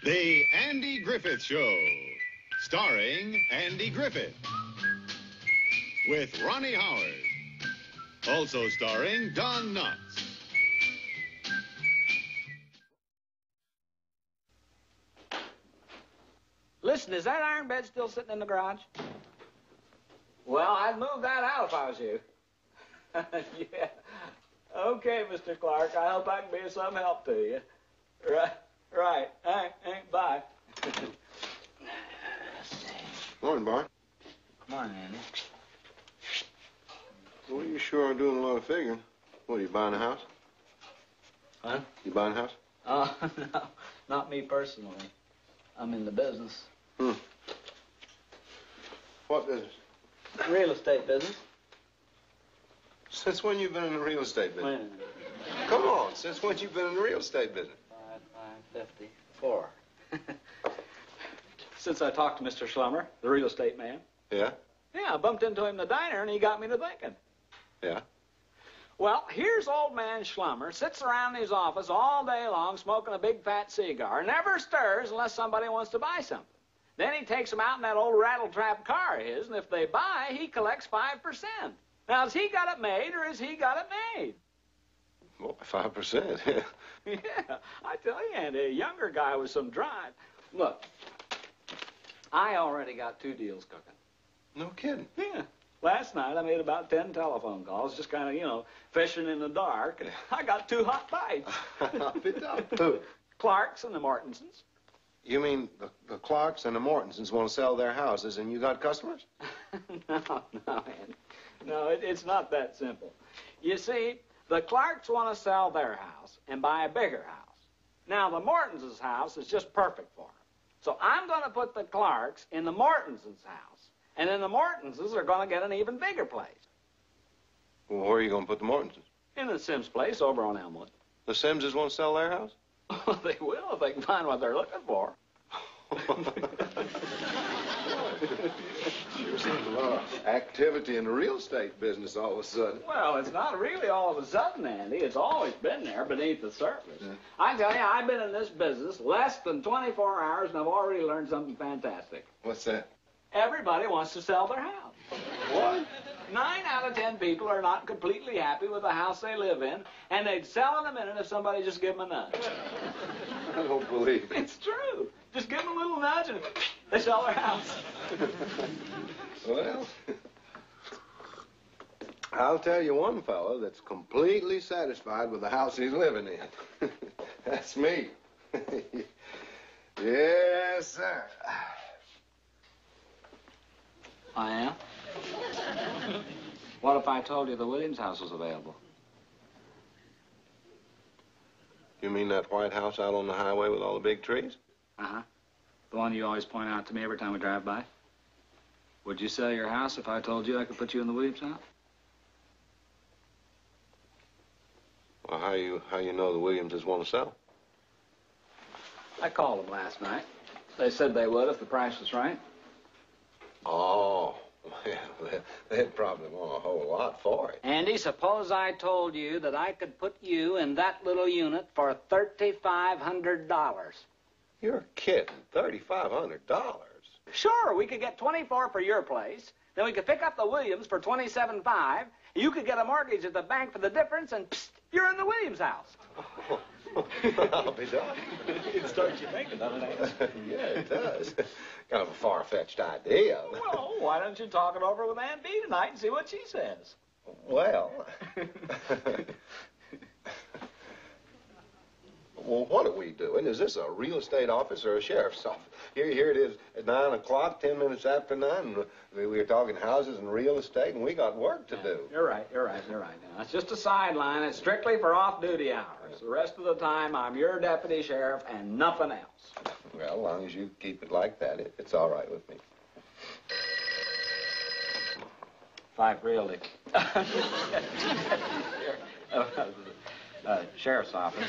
The Andy Griffith Show, starring Andy Griffith, with Ronnie Howard, also starring Don Knotts. Listen, is that iron bed still sitting in the garage? Well, I'd move that out if I was you. Yeah. Okay, Mr. Clark, I hope I can be of some help to you. Right. Bye. Morning, Bart. Morning, Andy. Well, you sure are doing a lot of figuring. What, are you buying a house? Huh? You buying a house? Oh, no, not me personally. I'm in the business. What business? Real estate business. Since when you been in the real estate business? When? Come on, since when you been in the real estate business? 54. Since I talked to Mr. Schlummer, the real estate man. Yeah? Yeah, I bumped into him in the diner, and he got me to thinking. Yeah? Well, here's old man Schlummer, sits around his office all day long smoking a big fat cigar, never stirs unless somebody wants to buy something. Then he takes them out in that old rattletrap car of his, and if they buy, he collects 5%. Now, has he got it made, or has he got it made? Well, 5%. Yeah, I tell you, Andy, a younger guy with some drive. Look, I already got 2 deals cooking. No kidding. Yeah. Last night, I made about 10 telephone calls, just kind of, fishing in the dark, and I got 2 hot bites. Who? Clark's and the Mortensons. You mean the Clarks and the Mortensons want to sell their houses, and you got customers? No, Andy. No, it's not that simple. You see, the Clarks want to sell their house and buy a bigger house. Now, the Mortensons' house is just perfect for them. So I'm going to put the Clarks in the Mortensons' house, and then the Mortensons are going to get an even bigger place. Well, where are you going to put the Mortensons? In the Sims place over on Elmwood. The Simses want to sell their house? They will if they can find what they're looking for. Sure seems a lot of activity in the real estate business all of a sudden. Well, it's not really all of a sudden, Andy. It's always been there beneath the surface. Yeah. I tell you, I've been in this business less than 24 hours, and I've already learned something fantastic. What's that? Everybody wants to sell their house. What? 9 out of 10 people are not completely happy with the house they live in, and they'd sell in a minute if somebody just give them a nudge. I don't believe it. It's true. Just give them a little nudge, and they sell their house. Well, I'll tell you one fellow that's completely satisfied with the house he's living in. That's me. Yes, sir. I am? What if I told you the Williams house was available? You mean that white house out on the highway with all the big trees? Uh-huh. The one you always point out to me every time we drive by? Would you sell your house if I told you I could put you in the Williams house? Well, how you know the Williamses want to sell? I called them last night. They said they would if the price was right. Oh, well, they'd probably want a whole lot for it. Andy, suppose I told you that I could put you in that little unit for $3,500. You're kidding. $3,500? Sure, we could get 24 for your place. Then we could pick up the Williams for $27.5. You could get a mortgage at the bank for the difference, and psst, you're in the Williams house. I'll be darned. It starts you thinking, doesn't it? Yeah, it does. Kind of a far-fetched idea. Well, why don't you talk it over with Aunt Bee tonight and see what she says? Well... Well, what are we doing? Is this a real estate office or a sheriff's office? Here it is at 9 o'clock, 10 minutes after 9. And we were talking houses and real estate, and we got work to do. You're right. Now, it's just a sideline. It's strictly for off-duty hours. The rest of the time, I'm your deputy sheriff and nothing else. Well, as long as you keep it like that, it's all right with me. 5 Realty. Sheriff's office.